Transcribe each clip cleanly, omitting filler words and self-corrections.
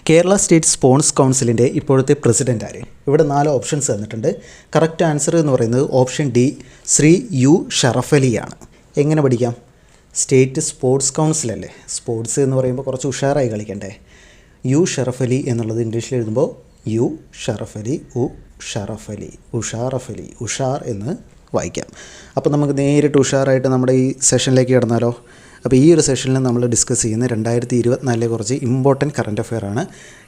Kerala state sports കൗൺസിലിൻ്റെ ഇപ്പോഴത്തെ president ആര്? ഇവിടെ 4 ഓപ്ഷൻസ് തന്നിട്ടുണ്ട്. കറക്റ്റ് ആൻസർ എന്ന് പറയുന്നത് ഓപ്ഷൻ ഡി ശ്രീ യു ഷറഫലിയാണ്. എങ്ങനെ പഠിക്കാം? സ്റ്റേറ്റ് സ്പോർട്സ് കൗൺസിലല്ലേ, സ്പോർട്സ് എന്ന് പറയുമ്പോൾ കുറച്ച് ഉഷാറായി കളിക്കണ്ടേ. യു ഷറഫലി എന്നുള്ളത് ഇംഗ്ലീഷിൽ എഴുതുമ്പോൾ യു ഷറഫലി, ഉഷാറഫലി, ഉഷാർ എന്ന് വായിക്കാം. അപ്പോൾ നമുക്ക് നേരിട്ട് ഉഷാറായിട്ട് നമ്മുടെ ഈ സെഷനിലേക്ക് കിടന്നാലോ? അപ്പോൾ ഈ ഒരു സെഷനിൽ നമ്മൾ ഡിസ്കസ് ചെയ്യുന്ന 2024 കുറച്ച് ഇമ്പോർട്ടൻറ്റ് കറണ്ട് അഫെയർ ആണ്.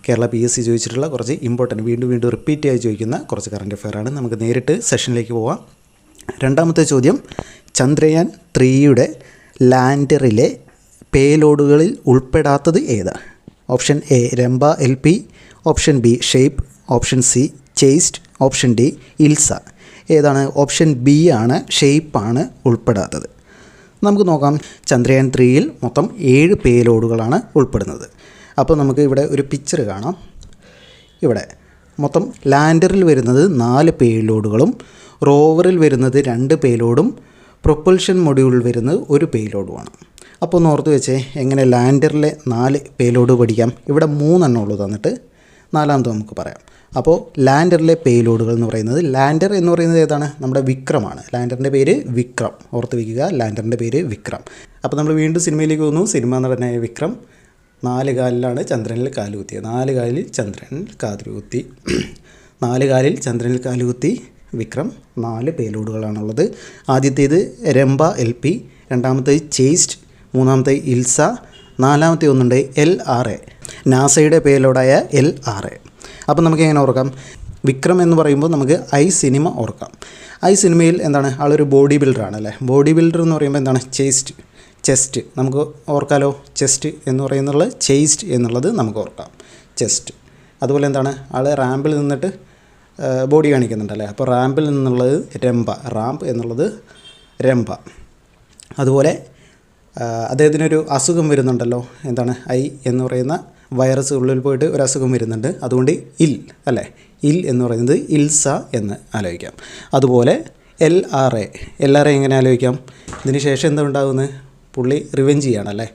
കേരള PSC ചോദിച്ചിട്ടുള്ള കുറച്ച് ഇമ്പോർട്ടൻറ്റ് വീണ്ടും റിപ്പീറ്റ് ആയി ചോദിക്കുന്ന കുറച്ച് കറണ്ട് അഫെയർ ആണ്. നമുക്ക് നേരിട്ട് സെഷനിലേക്ക് പോവാം. രണ്ടാമത്തെ ചോദ്യം, ചന്ദ്രയാൻ 3യുടെ ലാൻഡറിലെ പേലോഡുകളിൽ ഉൾപ്പെടാത്തത് ഏതാ? Option A Rambha LP, option B SHAPE, option C ChaSTE, option D ILSA. ഏതാണ്? ഓപ്ഷൻ ബി ആണ്, ഷേപ്പാണ് ഉൾപ്പെടാത്തത്. നമുക്ക് നോക്കാം. ചന്ദ്രയാൻ 3യിൽ മൊത്തം 7 പേലോഡുകളാണ് ഉൾപ്പെടുന്നത്. അപ്പോൾ നമുക്ക് ഇവിടെ ഒരു പിക്ചർ കാണാം. ഇവിടെ മൊത്തം ലാൻഡറിൽ വരുന്നത് 4 പേലോഡുകളും റോവറിൽ വരുന്നത് 2 പേലോഡും പ്രൊപ്പൽഷൻ മൊഡ്യൂളിൽ വരുന്നത് 1 പേലോഡുമാണ്. അപ്പോൾ ഒന്ന് ഓർത്ത് വെച്ചേ, എങ്ങനെ ലാൻഡറിലെ 4 പേലോഡ് പഠിക്കാം. ഇവിടെ 3 എണ്ണം ഉള്ളൂ തന്നിട്ട്, 4ാമത് നമുക്ക് പറയാം. അപ്പോൾ ലാൻഡറിലെ പേലോഡുകൾ എന്ന് പറയുന്നത്, ലാൻഡർ എന്ന് പറയുന്നത് ഏതാണ്? നമ്മുടെ വിക്രമാണ്. ലാൻഡറിൻ്റെ പേര് വിക്രം, ഓർത്ത് വയ്ക്കുക. ലാൻഡറിൻ്റെ പേര് വിക്രം. അപ്പോൾ നമ്മൾ വീണ്ടും സിനിമയിലേക്ക് പോകുന്നു. സിനിമ നടനായ വിക്രം 4 കാലിലാണ് ചന്ദ്രനിൽ കാലുകുത്തിയത്. 4 കാലിൽ ചന്ദ്രനിൽ കാലുകുത്തി വിക്രം 4 പേലോഡുകളാണുള്ളത്. ആദ്യത്തേത് രംഭ LP, രണ്ടാമത്തേത് ചേസ്റ്റ്, മൂന്നാമത്തെ ഇൽസ, 4ാമത്തെ ഒന്നുണ്ട് LRA, നാസയുടെ പേലോഡായ LRA. അപ്പോൾ നമുക്ക് എങ്ങനെ ഓർക്കാം? വിക്രം എന്ന് പറയുമ്പോൾ നമുക്ക് സിനിമ ഓർക്കാം. സിനിമയിൽ എന്താണ്? ആളൊരു ബോഡി ബിൽഡറാണ് അല്ലേ. ബോഡി ബിൽഡർ എന്ന് പറയുമ്പോൾ എന്താണ്? ചെസ്റ്റ് നമുക്ക് ഓർക്കാമല്ലോ. ചെസ്റ്റ് എന്ന് പറയുന്നത് ചേസ്റ്റ് എന്നുള്ളത് നമുക്ക് ഓർക്കാം, ചെസ്റ്റ്. അതുപോലെ എന്താണ്? ആൾ റാമ്പിൽ നിന്നിട്ട് ബോഡി കാണിക്കുന്നുണ്ടല്ലേ. അപ്പോൾ റാമ്പിൽ നിന്നുള്ളത് റാമ്പ് എന്നുള്ളത് രംഭ. അതുപോലെ അദ്ദേഹത്തിനൊരു അസുഖം വരുന്നുണ്ടല്ലോ. എന്താണ്? എന്ന് പറയുന്ന വൈറസ് ഉള്ളിൽ പോയിട്ട് ഒരു അസുഖം വരുന്നുണ്ട്. അതുകൊണ്ട് അല്ലേ, എന്ന് പറയുന്നത് ഇൽസ എന്ന് ആലോചിക്കാം. അതുപോലെ LRA എങ്ങനെ ആലോചിക്കാം? ഇതിന് ശേഷം എന്താ ഉണ്ടാകുന്നത്? പുള്ളി റിവെഞ്ച് ചെയ്യണമല്ലേ.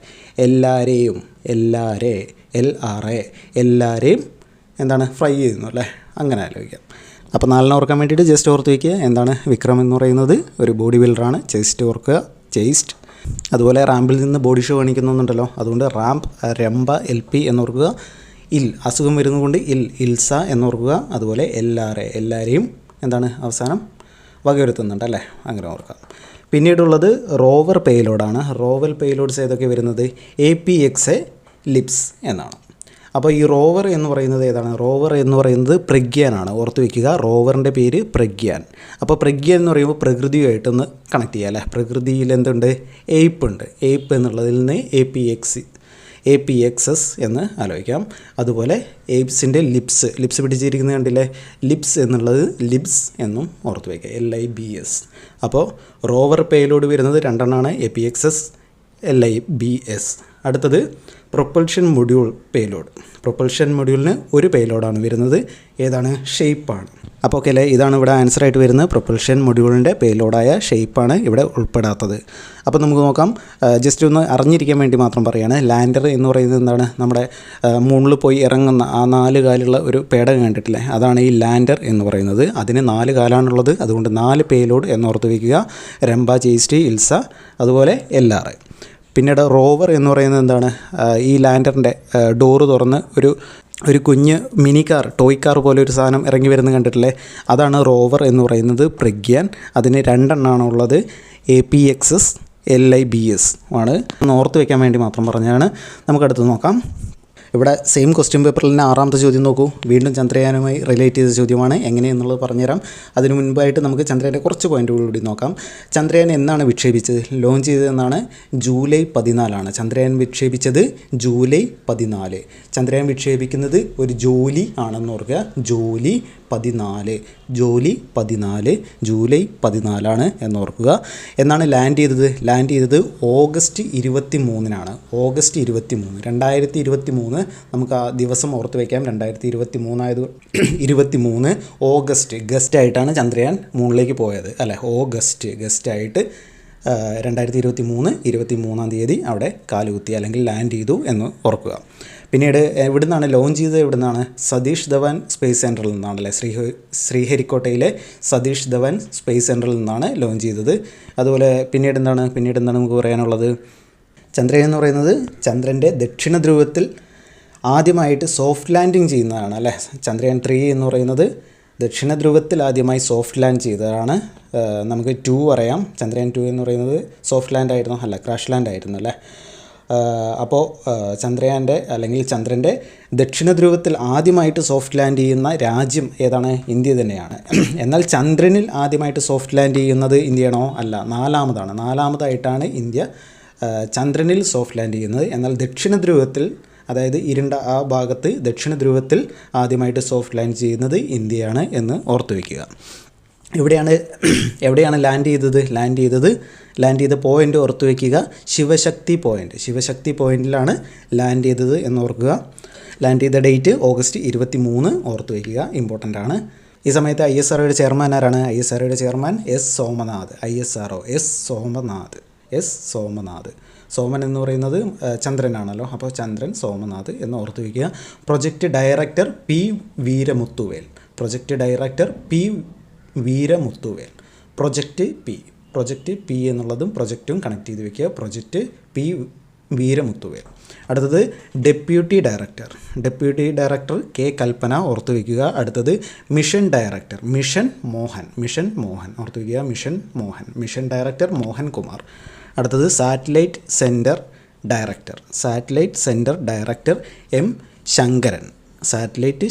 എല്ലാവരെയും എന്താണ്? ഫ്രൈ ചെയ്യുന്നു അല്ലേ. അങ്ങനെ ആലോചിക്കാം. അപ്പോൾ 4 ഓർക്കാൻ വേണ്ടിയിട്ട് ജസ്റ്റ് ഓർത്ത് വയ്ക്കുക. എന്താണ്? വിക്രം എന്ന് പറയുന്നത് ഒരു ബോഡി ബിൽഡറാണ്. ചെസ്റ്റ് ഓർക്കുക, ചേസ്റ്റ്. അതുപോലെ റാമ്പിൽ നിന്ന് ബോഡി ഷോ കാണിക്കുന്നുണ്ടല്ലോ, അതുകൊണ്ട് രംഭ LP എന്നോർക്കുക. അസുഖം വരുന്നതുകൊണ്ട് ഇൽസ എന്നോർക്കുക. അതുപോലെ എല്ലാവരെയും എന്താണ്? അവസാനം വകവരുത്തുന്നുണ്ട് അല്ലേ. അങ്ങനെ ഓർക്കുക. പിന്നീടുള്ളത് റോവർ പേലോഡാണ്. റോവർ പേലോഡ്സ് ഏതൊക്കെ വരുന്നത്? APXA ലിപ്സ് എന്നാണ്. അപ്പോൾ ഈ റോവർ എന്ന് പറയുന്നത് ഏതാണ്? റോവർ എന്ന് പറയുന്നത് പ്രഗ്യാനാണ്. ഓർത്ത് വയ്ക്കുക, റോവറിൻ്റെ പേര് പ്രഗ്യാൻ. അപ്പോൾ പ്രഗ്യാൻ എന്ന് പറയുമ്പോൾ പ്രകൃതിയുമായിട്ടൊന്ന് കണക്ട് ചെയ്യുക അല്ലേ. പ്രകൃതിയിൽ എന്തുണ്ട്? ഉണ്ട്. എന്നുള്ളതിൽ നിന്ന് APXS എന്ന് ആലോചിക്കാം. അതുപോലെ എയ്പ്സിൻ്റെ ലിപ്സ് പിടിച്ചിരിക്കുന്നത് കണ്ടില്ലേ. ലിപ്സ് എന്നുള്ളത് ലിബ്സ് എന്നും ഓർത്ത് വയ്ക്കുക, LIBS. അപ്പോൾ റോവർ പേലോഡ് വരുന്നത് 2 എണ്ണമാണ്, APXS, LIBS. അടുത്തത് പ്രൊപ്പൽഷൻ മൊഡ്യൂൾ പേലോഡ്. പ്രൊപ്പൽഷൻ മൊഡ്യൂളിന് 1 പേലോഡാണ് വരുന്നത്. ഏതാണ്? ഷേപ്പാണ്. അപ്പോൾ ഓക്കെ അല്ലേ. ഇതാണ് ഇവിടെ ആൻസറായിട്ട് വരുന്നത്. പ്രൊപ്പൽഷൻ മൊഡ്യൂളിൻ്റെ പേലോഡായ ഷേപ്പാണ് ഇവിടെ ഉൾപ്പെടാത്തത്. അപ്പോൾ നമുക്ക് നോക്കാം. ജസ്റ്റ് ഒന്ന് അറിഞ്ഞിരിക്കാൻ വേണ്ടി മാത്രം പറയുകയാണ്. ലാൻഡർ എന്ന് പറയുന്നത് എന്താണ്? നമ്മുടെ മൂണിൽ പോയി ഇറങ്ങുന്ന ആ 4 കാലുള്ള ഒരു പേടകം കണ്ടിട്ടില്ലേ, അതാണ് ഈ ലാൻഡർ എന്ന് പറയുന്നത്. അതിന് 4 കാലാണുള്ളത്. അതുകൊണ്ട് 4 പേലോഡ് എന്നോർത്ത് വയ്ക്കുക. രംഭ, ചേസ്റ്റ്, ഇൽസ, അതുപോലെ LRA. പിന്നീട് റോവർ എന്ന് പറയുന്നത് എന്താണ്? ഈ ലാൻഡറിൻ്റെ ഡോറ് തുറന്ന് ഒരു കുഞ്ഞ് മിനി കാർ, ടോയ് കാർ പോലെ ഒരു സാധനം ഇറങ്ങി വരുന്നത് കണ്ടിട്ടില്ലേ, അതാണ് റോവർ എന്ന് പറയുന്നത് പ്രഗ്യാൻ. അതിന് 2 എണ്ണമാണ് ഉള്ളത്, APXS, LIBS ആണ്. ഓർത്ത് വയ്ക്കാൻ വേണ്ടി മാത്രം പറഞ്ഞാണ്. നമുക്കടുത്ത് നോക്കാം. ഇവിടെ സെയിം ക്വസ്റ്റ്യൻ പേപ്പറിൽ തന്നെ 6ാമത്തെ ചോദ്യം നോക്കൂ. വീണ്ടും ചന്ദ്രയാനുമായി റിലേറ്റ് ചെയ്ത ചോദ്യമാണ്. എങ്ങനെയെന്നുള്ളത് പറഞ്ഞുതരാം. അതിനു മുൻപായിട്ട് നമുക്ക് ചന്ദ്രയാൻ്റെ കുറച്ച് പോയിൻറ്റുകൾ കൂടി നോക്കാം. ചന്ദ്രയാൻ എന്നാണ് വിക്ഷേപിച്ചത്? ലോഞ്ച് ചെയ്തതെന്നാണ് ജൂലൈ 14 ചന്ദ്രയാൻ വിക്ഷേപിച്ചത്. ജൂലൈ 14. ചന്ദ്രയാൻ വിക്ഷേപിക്കുന്നത് ഒരു ജൂലൈ ആണെന്ന് ഓർക്കുക. July 14, July 14 എന്നോർക്കുക. എന്നാണ് ലാൻഡ് ചെയ്തത് ഓഗസ്റ്റ് 23. ഓഗസ്റ്റ് 23, 2023. നമുക്ക് ആ ദിവസം ഓർത്ത് വയ്ക്കാം. 2023 23 ഓഗസ്റ്റ് ഗസ്റ്റായിട്ടാണ് ചന്ദ്രയാൻ മൂണിലേക്ക് പോയത് അല്ലേ. ഓഗസ്റ്റ് ഗസ്റ്റായിട്ട് 2023 23 അവിടെ കാലുകുത്തി അല്ലെങ്കിൽ ലാൻഡ് ചെയ്തു എന്ന് ഓർക്കുക. പിന്നീട് എവിടെ നിന്നാണ് ലോഞ്ച് ചെയ്തത്? എവിടെ നിന്നാണ്? സതീഷ് ധവാൻ സ്പേസ് സെൻറ്ററിൽ നിന്നാണല്ലേ, ശ്രീഹരിക്കോട്ടയിലെ സതീഷ് ധവാൻ സ്പേസ് സെൻറ്ററിൽ നിന്നാണ് ലോഞ്ച് ചെയ്തത്. അതുപോലെ പിന്നീട് എന്താണ് നമുക്ക് പറയാനുള്ളത്? ചന്ദ്രയാൻ എന്ന് പറയുന്നത് ചന്ദ്രൻ്റെ ദക്ഷിണ ധ്രുവത്തിൽ ആദ്യമായിട്ട് സോഫ്റ്റ് ലാൻഡിങ് ചെയ്യുന്നതാണ് അല്ലേ. ചന്ദ്രയാൻ 3 എന്ന് പറയുന്നത് ദക്ഷിണ ധ്രുവത്തിൽ ആദ്യമായി സോഫ്റ്റ് ലാൻഡ് ചെയ്തതാണ്. നമുക്ക് 2 അറിയാം. ചന്ദ്രയാൻ 2 എന്ന് പറയുന്നത് സോഫ്റ്റ് ലാൻഡ് ആയിരുന്നു, അല്ല ക്രാഷ് ലാൻഡ് ആയിരുന്നു അല്ലേ. അപ്പോൾ ചന്ദ്രയാൻ്റെ അല്ലെങ്കിൽ ചന്ദ്രൻ്റെ ദക്ഷിണ ധ്രുവത്തിൽ ആദ്യമായിട്ട് സോഫ്റ്റ് ലാൻഡ് ചെയ്യുന്ന രാജ്യം ഏതാണ്? ഇന്ത്യ തന്നെയാണ്. എന്നാൽ ചന്ദ്രനിൽ ആദ്യമായിട്ട് സോഫ്റ്റ് ലാൻഡ് ചെയ്യുന്നത് ഇന്ത്യയാണോ? അല്ല, നാലാമതായിട്ടാണ് ഇന്ത്യ ചന്ദ്രനിൽ സോഫ്റ്റ് ലാൻഡ് ചെയ്യുന്നത്. എന്നാൽ ദക്ഷിണ ധ്രുവത്തിൽ, അതായത് ഇരുണ്ട ആ ഭാഗത്ത് ദക്ഷിണ ധ്രുവത്തിൽ ആദ്യമായിട്ട് സോഫ്റ്റ് ലാൻഡ് ചെയ്യുന്നത് ഇന്ത്യയാണ് എന്ന് ഓർത്തു വയ്ക്കുക. എവിടെയാണ് ലാൻഡ് ചെയ്ത പോയിൻ്റ് ഓർത്തു വയ്ക്കുക. ശിവശക്തി പോയിൻറ്റിലാണ് ലാൻഡ് ചെയ്തത് എന്ന് ഓർക്കുക. ലാൻഡ് ചെയ്ത ഡേറ്റ് ഓഗസ്റ്റ് 23 ഓർത്തു വയ്ക്കുക, ഇമ്പോർട്ടൻ്റ് ആണ്. ഈ സമയത്ത് ISROയുടെ ചെയർമാൻ ആരാണ്? ISROയുടെ ചെയർമാൻ എസ് സോമനാഥ്. സോമനാഥ്. സോമൻ എന്ന് പറയുന്നത് ചന്ദ്രനാണല്ലോ, അപ്പോൾ ചന്ദ്രൻ സോമനാഥ് എന്ന് ഓർത്തു വയ്ക്കുക. Project director P Veeramuthuvel. Project P എന്നുള്ളതും പ്രൊജക്റ്റും കണക്ട് ചെയ്ത് വയ്ക്കുക. Project P Veeramuthuvel. അടുത്തത് ഡെപ്യൂട്ടി ഡയറക്ടർ കെ കൽപ്പന ഓർത്തു വയ്ക്കുക. അടുത്തത് മിഷൻ ഡയറക്ടർ മിഷൻ മോഹൻ ഓർത്തു വയ്ക്കുക. Mission director Mohan Kumar. അടുത്തത് satellite centre director M Sankaran. Satellite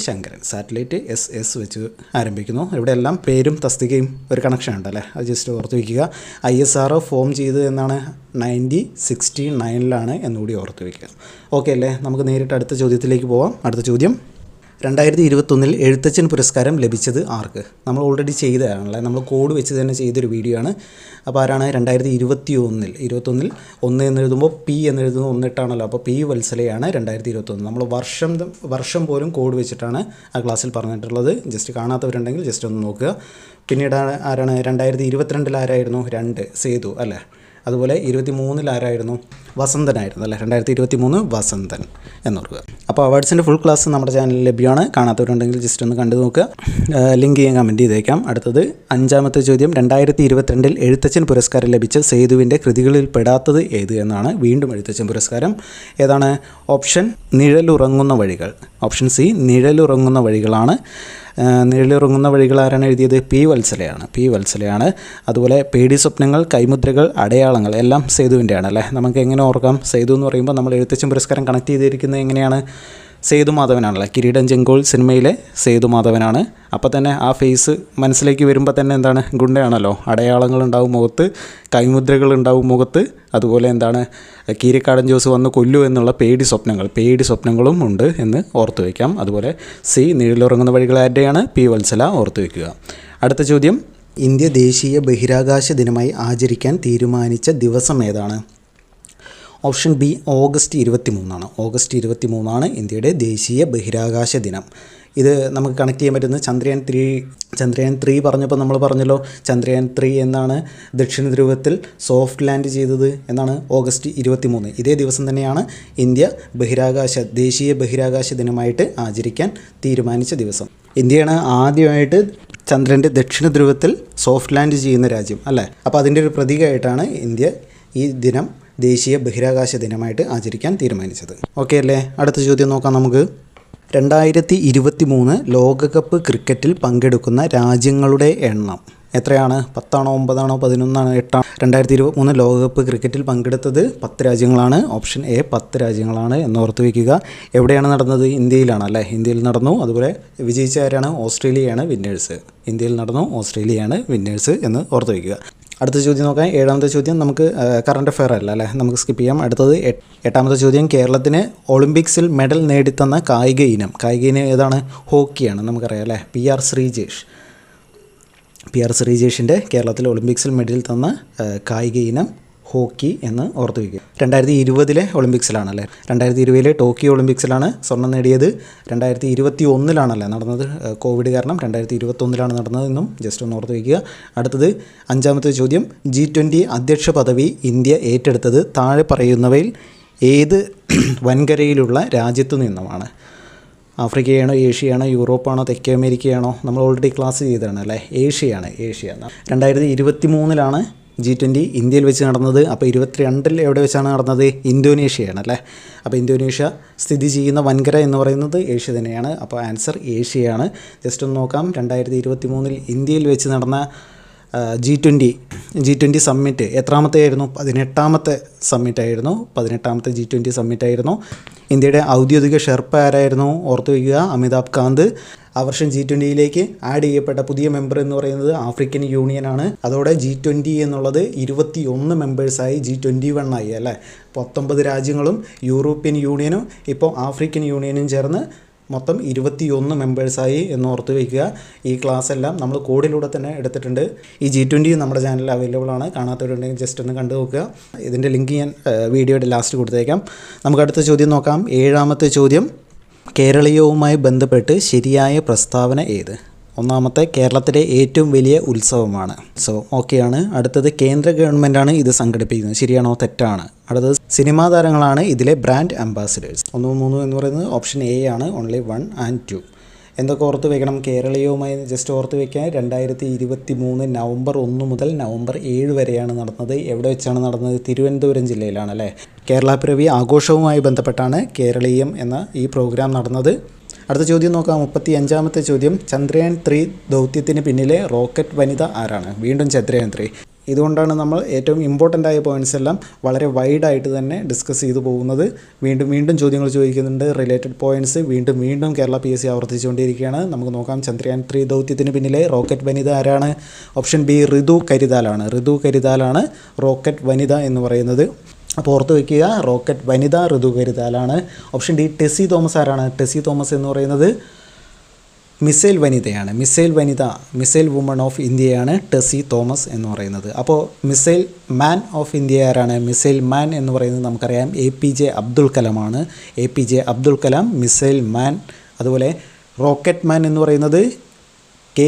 SS വെച്ച് ആരംഭിക്കുന്നു. ഇവിടെ എല്ലാം പേരും തസ്തികയും ഒരു കണക്ഷൻ ഉണ്ടല്ലേ, അത് ജസ്റ്റ് ഓർത്ത് വയ്ക്കുക. ISRO ഫോം ചെയ്തത് എന്നാണ്? 1969 എന്നുകൂടി ഓർത്ത് വയ്ക്കുക. ഓക്കെ അല്ലേ? നമുക്ക് നേരിട്ട് അടുത്ത ചോദ്യത്തിലേക്ക് പോവാം. അടുത്ത ചോദ്യം, 2021 എഴുത്തച്ഛൻ പുരസ്കാരം ലഭിച്ചത് ആർക്ക്? നമ്മൾ ഓൾറെഡി ചെയ്തതാണല്ലേ, നമ്മൾ കോഡ് വെച്ച് തന്നെ ചെയ്തൊരു വീഡിയോ ആണ്. അപ്പോൾ ആരാണ്? 2021 1 എന്നെഴുതുമ്പോൾ P എന്നെഴുതുന്നത് 1 ഇട്ടാണല്ലോ, അപ്പോൾ P വത്സലയാണ് 2021. നമ്മൾ വർഷം പോലും കോഡ് വെച്ചിട്ടാണ് ആ ക്ലാസ്സിൽ പറഞ്ഞിട്ടുള്ളത്. ജസ്റ്റ് കാണാത്തവരുണ്ടെങ്കിൽ ജസ്റ്റ് ഒന്ന് നോക്കുക. പിന്നീട് ആരാണ്? 2022 ആരായിരുന്നു? 2 സേതു അല്ലേ. അതുപോലെ 23 ആരായിരുന്നു? വസന്തനായിരുന്നു അല്ലേ. 2023 വസന്തൻ എന്നോർക്കുക. അപ്പോൾ അവാർഡ്സിൻ്റെ ഫുൾ ക്ലാസ് നമ്മുടെ ചാനലിൽ ലഭ്യമാണ്. കാണാത്തവരുണ്ടെങ്കിൽ ജസ്റ്റ് ഒന്ന് കണ്ടു നോക്കുക. ലിങ്ക് ഞാൻ കമൻറ്റ് ചെയ്തേക്കാം. അടുത്തത് 5ാമത്തെ ചോദ്യം, 2022 എഴുത്തച്ഛൻ പുരസ്കാരം ലഭിച്ച സേതുവിൻ്റെ കൃതികളിൽ പെടാത്തത് ഏത് എന്നാണ്. വീണ്ടും എഴുത്തച്ഛൻ പുരസ്കാരം ഏതാണ്? ഓപ്ഷൻ നിഴലുറങ്ങുന്ന വഴികൾ. ഓപ്ഷൻ സി നിഴലുറങ്ങുന്ന വഴികളാണ്. നിഴലുറങ്ങുന്ന വഴികൾ ആരാണ് എഴുതിയത്? P വത്സലയാണ്. അതുപോലെ പേടി സ്വപ്നങ്ങൾ, കൈമുദ്രകൾ, അടയാളങ്ങൾ എല്ലാം സേതുവിൻ്റെയാണ് അല്ലേ. നമുക്ക് എങ്ങനെ ഓർക്കാം? സേതു എന്ന് പറയുമ്പോൾ നമ്മൾ എഴുത്തച്ഛൻ പുരസ്കാരം കണക്ട് ചെയ്തിരിക്കുന്നത് എങ്ങനെയാണ്? സേതുമാധവനാണല്ലേ. കിരീടം ചെങ്കോൽ സിനിമയിലെ സേതുമാധവനാണ്. അപ്പോൾ തന്നെ ആ ഫേസ് മനസ്സിലേക്ക് വരുമ്പോൾ തന്നെ എന്താണ്? ഗുണ്ടയാണല്ലോ. അടയാളങ്ങളുണ്ടാവും മുഖത്ത്, കൈമുദ്രകളുണ്ടാവും മുഖത്ത്. അതുപോലെ എന്താണ്? കീരിക്കാടൻ ജോസ് വന്ന് കൊല്ലു എന്നുള്ള പേടി സ്വപ്നങ്ങളും ഉണ്ട് എന്ന് ഓർത്തു വയ്ക്കാം. അതുപോലെ സി നിഴലുറങ്ങുന്ന വഴികൾ ആരുടെയാണ്? P വത്സല ഓർത്തു വയ്ക്കുക. അടുത്ത ചോദ്യം, ഇന്ത്യ ദേശീയ ബഹിരാകാശ ദിനമായി ആചരിക്കാൻ തീരുമാനിച്ച ദിവസം ഏതാണ്? ഓപ്ഷൻ ബി ഓഗസ്റ്റ് 23 ഓഗസ്റ്റ് 23 ഇന്ത്യയുടെ ദേശീയ ബഹിരാകാശ ദിനം. ഇത് നമുക്ക് കണക്ട് ചെയ്യാൻ പറ്റുന്നത് ചന്ദ്രയാൻ 3 പറഞ്ഞപ്പോൾ നമ്മൾ പറഞ്ഞല്ലോ, ചന്ദ്രയാൻ 3 എന്നാണ് ദക്ഷിണ ധ്രുവത്തിൽ സോഫ്റ്റ് ലാൻഡ് ചെയ്തത് എന്നാണ്. ഓഗസ്റ്റ് 23 ഇതേ ദിവസം തന്നെയാണ് ഇന്ത്യ ദേശീയ ബഹിരാകാശ ദിനമായിട്ട് ആചരിക്കാൻ തീരുമാനിച്ച ദിവസം. ഇന്ത്യയാണ് ആദ്യമായിട്ട് ചന്ദ്രൻ്റെ ദക്ഷിണ ധ്രുവത്തിൽ സോഫ്റ്റ് ലാൻഡ് ചെയ്യുന്ന രാജ്യം അല്ലേ. അപ്പോൾ അതിൻ്റെ ഒരു പ്രതീകമായിട്ടാണ് ഇന്ത്യ ഈ ദിനം ദേശീയ ബഹിരാകാശ ദിനമായിട്ട് ആചരിക്കാൻ തീരുമാനിച്ചത്. ഓക്കെ അല്ലേ? അടുത്ത ചോദ്യം നോക്കാം നമുക്ക്. 2023 ലോകകപ്പ് ക്രിക്കറ്റിൽ പങ്കെടുക്കുന്ന രാജ്യങ്ങളുടെ എണ്ണം എത്രയാണ്? 10 ആണോ 9 ആണോ 11 ആണോ 8 ആണോ? 2023 ലോകകപ്പ് ക്രിക്കറ്റിൽ പങ്കെടുത്തത് 10 രാജ്യങ്ങളാണ്. ഓപ്ഷൻ എ 10 രാജ്യങ്ങളാണ് എന്ന് ഓർത്ത് വയ്ക്കുക. എവിടെയാണ് നടന്നത്? ഇന്ത്യയിലാണ് അല്ലേ. ഇന്ത്യയിൽ നടന്നു. അതുപോലെ വിജയിച്ച ആരാണ്? ഓസ്ട്രേലിയയാണ് വിന്നേഴ്സ്. ഇന്ത്യയിൽ നടന്നു, ഓസ്ട്രേലിയയാണ് വിന്നേഴ്സ് എന്ന് ഓർത്ത് വയ്ക്കുക. അടുത്ത ചോദ്യം നോക്കാം. 7ാമത്തെ ചോദ്യം നമുക്ക് കറണ്ട് അഫെയർ അല്ല അല്ലേ, നമുക്ക് സ്കിപ്പ് ചെയ്യാം. അടുത്തത് 8ാമത്തെ ചോദ്യം, കേരളത്തിന് ഒളിമ്പിക്സിൽ മെഡൽ നേടിത്തന്ന കായിക ഇനം ഏതാണ്? ഹോക്കിയാണ്, നമുക്കറിയാം അല്ലേ. പി ആർ ശ്രീജേഷിൻ്റെ കേരളത്തിൽ ഒളിമ്പിക്സിൽ മെഡൽ തന്ന കായിക ഇനം ഹോക്കി എന്ന് ഓർത്ത് വയ്ക്കുക. 2020 ഒളിമ്പിക്സിലാണല്ലേ. 2020 ടോക്കിയോ ഒളിമ്പിക്സിലാണ് സ്വർണ്ണം നേടിയത്. 2021 നടന്നത്. കോവിഡ് കാരണം 2021 നടന്നതെന്നും ജസ്റ്റ് ഒന്ന് ഓർത്ത് വയ്ക്കുക. അടുത്തത് 5ാമത്തെ ചോദ്യം, G20 അധ്യക്ഷ പദവി ഇന്ത്യ ഏറ്റെടുത്തത് താഴെ പറയുന്നവയിൽ ഏത് വൻകരയിലുള്ള രാജ്യത്തു നിന്നുമാണ്? ആഫ്രിക്കയാണോ, ഏഷ്യയാണോ, യൂറോപ്പാണോ, തെക്കേ അമേരിക്കയാണോ? നമ്മൾ ഓൾറെഡി ക്ലാസ് ചെയ്തതാണ് അല്ലേ. ഏഷ്യയാണ്. 2023 G20 ഇന്ത്യയിൽ വെച്ച് നടന്നത്. അപ്പോൾ 22 എവിടെ വെച്ചാണ് നടന്നത്? ഇന്തോനേഷ്യയാണ് അല്ലേ. അപ്പോൾ ഇന്തോനേഷ്യ സ്ഥിതി ചെയ്യുന്ന വൻകര എന്ന് പറയുന്നത് ഏഷ്യ തന്നെയാണ്. അപ്പോൾ ആൻസർ ഏഷ്യയാണ്. ജസ്റ്റ് ഒന്ന് നോക്കാം. 2023 ഇന്ത്യയിൽ വെച്ച് നടന്ന G20 സമ്മിറ്റ് എത്രാമത്തെ ആയിരുന്നു? 18ാമത്തെ സമ്മിറ്റായിരുന്നു. 18ാമത്തെ G20 സമ്മിറ്റായിരുന്നു. ഇന്ത്യയുടെ ഔദ്യോഗിക ഷെർപ്പ ആരായിരുന്നു? ഓർത്തു വയ്ക്കുക, അമിതാഭ് കാന്ത്. ആ വർഷം G20യിലേക്ക് ആഡ് ചെയ്യപ്പെട്ട പുതിയ മെമ്പർ എന്ന് പറയുന്നത് ആഫ്രിക്കൻ യൂണിയനാണ്. അതോടെ G20 എന്നുള്ളത് 21 മെമ്പേഴ്സായി G21 ആയി അല്ലേ. 19 രാജ്യങ്ങളും യൂറോപ്യൻ യൂണിയനും ഇപ്പോൾ ആഫ്രിക്കൻ യൂണിയനും ചേർന്ന് മൊത്തം 21 മെമ്പേഴ്സായി എന്ന് ഓർത്ത് വയ്ക്കുക. ഈ ക്ലാസ് എല്ലാം നമ്മൾ കോഡിലൂടെ തന്നെ എടുത്തിട്ടുണ്ട്. ഈ G20 നമ്മുടെ ചാനലിൽ അവൈലബിൾ ആണ്. കാണാത്തവരുണ്ടെങ്കിൽ ജസ്റ്റ് ഒന്ന് കണ്ടു നോക്കുക. ഇതിൻ്റെ ലിങ്ക് ഞാൻ വീഡിയോയുടെ ലാസ്റ്റ് കൊടുത്തേക്കാം. നമുക്ക് അടുത്ത ചോദ്യം നോക്കാം. 7ാമത്തെ ചോദ്യം, കേരളീയവുമായി ബന്ധപ്പെട്ട് ശരിയായ പ്രസ്താവന ഏത്? ഒന്നാമത്തെ, കേരളത്തിലെ ഏറ്റവും വലിയ ഉത്സവമാണ്. ഓക്കെയാണ്. അടുത്തത്, കേന്ദ്ര ഗവൺമെൻറ്റാണ് ഇത് സംഘടിപ്പിക്കുന്നത്. ശരിയാണോ? തെറ്റാണ്. അടുത്തത്, സിനിമാ താരങ്ങളാണ് ഇതിലെ ബ്രാൻഡ് അംബാസിഡേഴ്സ്. 1, 3 എന്ന് പറയുന്നത് ഓപ്ഷൻ എ ആണ്. Only 1 and 2. എന്തൊക്കെ ഓർത്ത് വയ്ക്കണം? കേരളീയവുമായി ജസ്റ്റ് ഓർത്ത് വയ്ക്കാൻ 2023 നവംബർ 1 മുതൽ നവംബർ 7 വരെയാണ് നടന്നത്. എവിടെ വെച്ചാണ് നടന്നത്? തിരുവനന്തപുരം ജില്ലയിലാണ് അല്ലേ. കേരളപ്പിറവി ആഘോഷവുമായി ബന്ധപ്പെട്ടാണ് കേരളീയം എന്ന ഈ പ്രോഗ്രാം നടന്നത്. അടുത്ത ചോദ്യം നോക്കാം. 35ാമത്തെ ചോദ്യം, ചന്ദ്രയാൻ 3 ദൗത്യത്തിന് പിന്നിലെ റോക്കറ്റ് വനിത ആരാണ്? വീണ്ടും ചന്ദ്രയാൻ 3. ഇതുകൊണ്ടാണ് നമ്മൾ ഏറ്റവും ഇമ്പോർട്ടൻ്റ് ആയ പോയിൻറ്റ്സ് എല്ലാം വളരെ വൈഡായിട്ട് തന്നെ ഡിസ്കസ് ചെയ്തു പോകുന്നത്. വീണ്ടും ചോദ്യങ്ങൾ ചോദിക്കുന്നുണ്ട്. റിലേറ്റഡ് പോയിൻറ്റ്സ് വീണ്ടും കേരള PSC ആവർത്തിച്ചുകൊണ്ടിരിക്കുകയാണ്. നമുക്ക് നോക്കാം. ചന്ദ്രയാൻ 3 ദൗത്യത്തിന് പിന്നിലെ റോക്കറ്റ് വനിത ആരാണ്? ഓപ്ഷൻ ബി, ഋതു കരിതാലാണ് റോക്കറ്റ് വനിത എന്ന് പറയുന്നത്. അപ്പോൾ ഓർത്ത് വയ്ക്കുക, റോക്കറ്റ് വനിത ഋതു കരിതാലാണ്. ഓപ്ഷൻ ഡി, ടെസ്സി തോമസ് ആരാണ്? ടെസ്സി തോമസ് എന്ന് പറയുന്നത് മിസൈൽ വനിതയാണ്. മിസൈൽ വുമൺ ഓഫ് ഇന്ത്യയാണ് ടെസ്സി തോമസ് എന്ന് പറയുന്നത്. അപ്പോൾ മിസൈൽ മാൻ ഓഫ് ഇന്ത്യ ആരാണ്? മിസൈൽ മാൻ എന്ന് പറയുന്നത് നമുക്കറിയാം APJ അബ്ദുൽ കലാമാണ്. APJ Abdul Kalam missile man. അതുപോലെ റോക്കറ്റ് മാൻ എന്ന് പറയുന്നത് K.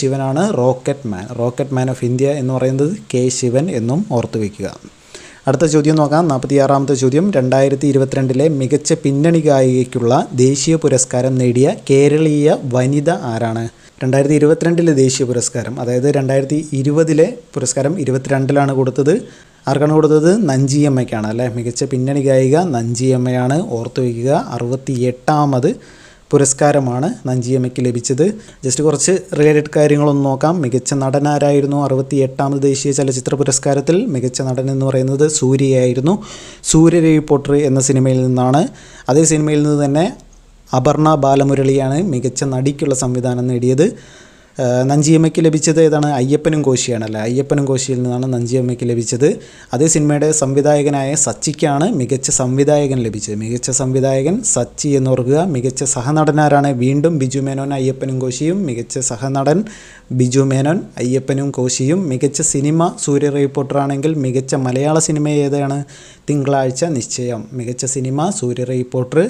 ശിവനാണ് റോക്കറ്റ് മാൻ ഓഫ് ഇന്ത്യ എന്ന് പറയുന്നത് K. ശിവൻ എന്നും ഓർത്ത് വയ്ക്കുക. അടുത്ത ചോദ്യം നോക്കാം. 46ാമത്തെ ചോദ്യം, 2022 മികച്ച പിന്നണി ഗായികയ്ക്കുള്ള ദേശീയ പുരസ്കാരം നേടിയ കേരളീയ വനിത ആരാണ്? 2022 ദേശീയ പുരസ്കാരം, അതായത് 2020 പുരസ്കാരം 22 കൊടുത്തത്. ആർക്കാണ് കൊടുത്തത്? നഞ്ചിയമ്മയ്ക്കാണ് അല്ലേ. മികച്ച പിന്നണി ഗായിക നഞ്ചിയമ്മയാണ്. ഓർത്ത് വയ്ക്കുക, 68ാമത് പുരസ്കാരമാണ് നഞ്ചിയമ്മയ്ക്ക് ലഭിച്ചത്. ജസ്റ്റ് കുറച്ച് റിലേറ്റഡ് കാര്യങ്ങളൊന്ന് നോക്കാം. മികച്ച നടനാരായിരുന്നു? 68ാമത് ദേശീയ ചലച്ചിത്ര പുരസ്കാരത്തിൽ മികച്ച നടൻ എന്ന് പറയുന്നത് സൂര്യയായിരുന്നു. സൂര്യ റിപ്പോർട്ടർ എന്ന സിനിമയിൽ നിന്നാണ്. അതേ സിനിമയിൽ നിന്ന് തന്നെ അപർണ ബാലമുരളിയാണ് മികച്ച നടിക്കുള്ള സംവിധാനം നേടിയത്. നഞ്ചിയമ്മയ്ക്ക് ലഭിച്ചത് ഏതാണ്? അയ്യപ്പനും കോശിയാണല്ലേ. അയ്യപ്പനും കോശിയിൽ നിന്നാണ് നഞ്ചിയമ്മയ്ക്ക് ലഭിച്ചത്. അതേ സിനിമയുടെ സംവിധായകനായ സച്ചിക്കാണ് മികച്ച സംവിധായകൻ ലഭിച്ചത്. മികച്ച സംവിധായകൻ സച്ചി എന്ന് ഓർക്കുക. മികച്ച സഹനടനാരാണ്? വീണ്ടും ബിജു മേനോൻ അയ്യപ്പനും കോശിയും. മികച്ച സഹനടൻ ബിജു മേനോൻ അയ്യപ്പനും കോശിയും. മികച്ച സിനിമ സൂര്യ റിപ്പോർട്ടർ ആണെങ്കിൽ മികച്ച മലയാള സിനിമ ഏതാണ്? തിങ്കളാഴ്ച നിശ്ചയം. മികച്ച സിനിമ സൂര്യ റിപ്പോർട്ടർ.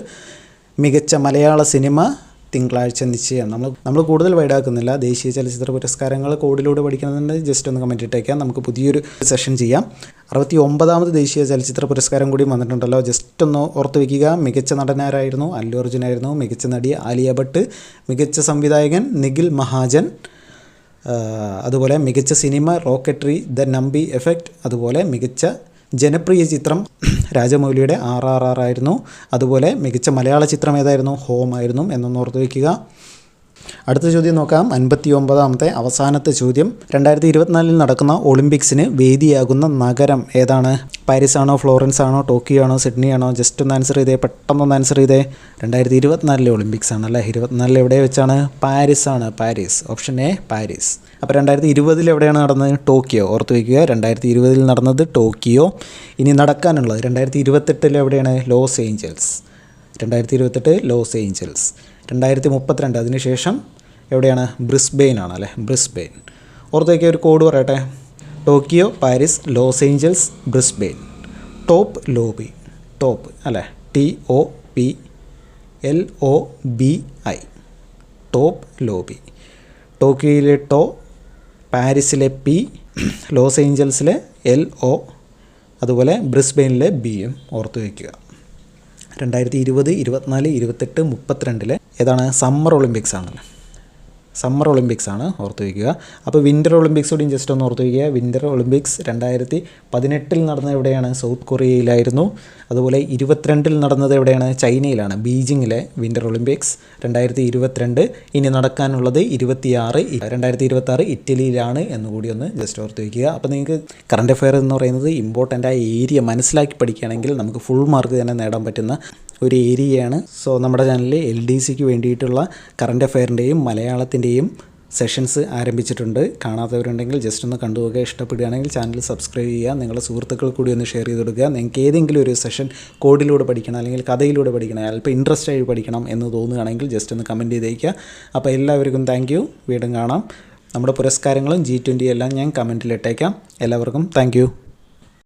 മികച്ച മലയാള സിനിമ തിങ്കളാഴ്ച നിശ്ചയം. നമ്മൾ കൂടുതൽ വൈഡാക്കുന്നില്ല. ദേശീയ ചലച്ചിത്ര പുരസ്കാരങ്ങൾ കോഡിലൂടെ പഠിക്കുന്നതിന് ജസ്റ്റ് ഒന്ന് കമൻറ്റ് ഇട്ടേക്കാം. നമുക്ക് പുതിയൊരു സെഷൻ ചെയ്യാം. 69ാമത് ദേശീയ ചലച്ചിത്ര പുരസ്കാരം കൂടി വന്നിട്ടുണ്ടല്ലോ. ജസ്റ്റ് ഒന്ന് ഓർത്ത് വയ്ക്കുക. മികച്ച നടനാരായിരുന്നു? അല്ലു അർജുനായിരുന്നു. മികച്ച നടി ആലിയ ഭട്ട്. മികച്ച സംവിധായകൻ നിഖിൽ മഹാജൻ. അതുപോലെ മികച്ച cinema rocketry, the Nambi effect. അതുപോലെ മികച്ച ജനപ്രിയ ചിത്രം രാജമൗലിയുടെ RRR ആയിരുന്നു. അതുപോലെ മികച്ച മലയാള ചിത്രം ഏതായിരുന്നു? ഹോം ആയിരുന്നു എന്നൊന്ന് ഓർത്ത് വയ്ക്കുക. അടുത്ത ചോദ്യം നോക്കാം. 59ാമത്തെ അവസാനത്തെ ചോദ്യം, 2024 നടക്കുന്ന ഒളിമ്പിക്സിന് വേദിയാകുന്ന നഗരം ഏതാണ്? പാരീസ് ആണോ, ഫ്ലോറൻസ് ആണോ, ടോക്കിയോ ആണോ, സിഡ്നി ആണോ? ജസ്റ്റ് ഒന്ന് ആൻസർ ചെയ്തേ, പെട്ടെന്നൊന്ന് ആൻസർ ചെയ്തേ. 2024 ഒളിമ്പിക്സ് ആണല്ലേ. 24 എവിടെ വെച്ചാണ്? പാരീസ് ആണ്. പാരീസ്. Option A, Paris. അപ്പോൾ 2020 എവിടെയാണ് നടന്നത്? ടോക്കിയോ. ഓർത്ത് വയ്ക്കുക, 2020 നടന്നത് ടോക്കിയോ. ഇനി നടക്കാനുള്ളത് 2028 എവിടെയാണ്? Los Angeles. 2028 Los Angeles. 2032 അതിനുശേഷം എവിടെയാണ്? ബ്രിസ്ബെയിൻ ആണ് അല്ലേ. ബ്രിസ്ബെയിൻ. ഓർത്ത് വയ്ക്കുക, ഒരു കോഡ് പറയട്ടെ. Tokyo, Paris, Los Angeles, Brisbane. Top lobby. Top അല്ലേ. TOPLOBI. Top lobby. ടോക്കിയോയിലെ ടോ, പാരീസിലെ P, ലോസ് ഏഞ്ചൽസിലെ LO, അതുപോലെ ബ്രിസ്ബെയിനിലെ ബിയും ഓർത്ത് വയ്ക്കുക. 2020, 24, 28, 32 ഏതാണ് സമ്മർ ഒളിമ്പിക്സ് ആണല്ലോ. സമ്മർ ഒളിമ്പിക്സ് ആണ് ഓർത്ത് വയ്ക്കുക. അപ്പോൾ വിൻ്റർ ഒളിമ്പിക്സ് കൂടിയും ജസ്റ്റ് ഒന്ന് ഓർത്ത് വയ്ക്കുക. വിൻ്റർ ഒളിമ്പിക്സ് 2018 നടന്നത് എവിടെയാണ്? സൗത്ത് കൊറിയയിലായിരുന്നു. അതുപോലെ 22 നടന്നത് എവിടെയാണ്? ചൈനയിലാണ്, ബീജിങ്ങിലെ വിൻ്റർ ഒളിമ്പിക്സ് 2022. ഇനി നടക്കാനുള്ളത് 2026 ഇറ്റലിയിലാണ് എന്നുകൂടി ഒന്ന് ജസ്റ്റ് ഓർത്ത് വയ്ക്കുക. അപ്പോൾ നിങ്ങൾക്ക് കറണ്ട് അഫെയർ എന്ന് പറയുന്നത് ഇമ്പോർട്ടൻ്റ് ആയ ഏരിയ മനസ്സിലാക്കി പഠിക്കുകയാണെങ്കിൽ നമുക്ക് ഫുൾ മാർക്ക് തന്നെ നേടാൻ പറ്റുന്ന ഒരു ഏരിയയാണ്. സോ നമ്മുടെ ചാനലിൽ LDCക്ക് വേണ്ടിയിട്ടുള്ള കറണ്ട് അഫെയറിൻ്റെയും മലയാളത്തിൻ്റെയും സെഷൻസ് ആരംഭിച്ചിട്ടുണ്ട്. കാണാത്തവരുണ്ടെങ്കിൽ ജസ്റ്റ് ഒന്ന് കണ്ടു നോക്കുക. ഇഷ്ടപ്പെടുകയാണെങ്കിൽ ചാനൽ സബ്സ്ക്രൈബ് ചെയ്യുക. നിങ്ങളുടെ സുഹൃത്തുക്കൾ കൂടി ഒന്ന് ഷെയർ ചെയ്ത് കൊടുക്കുക. നിങ്ങൾക്ക് ഏതെങ്കിലും ഒരു സെഷൻ കോഡിലൂടെ പഠിക്കണം അല്ലെങ്കിൽ കഥയിലൂടെ പഠിക്കണം, അല്പം ഇൻട്രസ്റ്റ് ആയി പഠിക്കണം എന്ന് തോന്നുകയാണെങ്കിൽ ജസ്റ്റ് ഒന്ന് കമൻറ്റ് ചെയ്തേക്കുക. അപ്പോൾ എല്ലാവർക്കും താങ്ക് യു. വീണ്ടും കാണാം. നമ്മുടെ പുരസ്കാരങ്ങളും G20 എല്ലാം ഞാൻ കമൻറ്റിലിട്ടേക്കാം. എല്ലാവർക്കും താങ്ക് യു.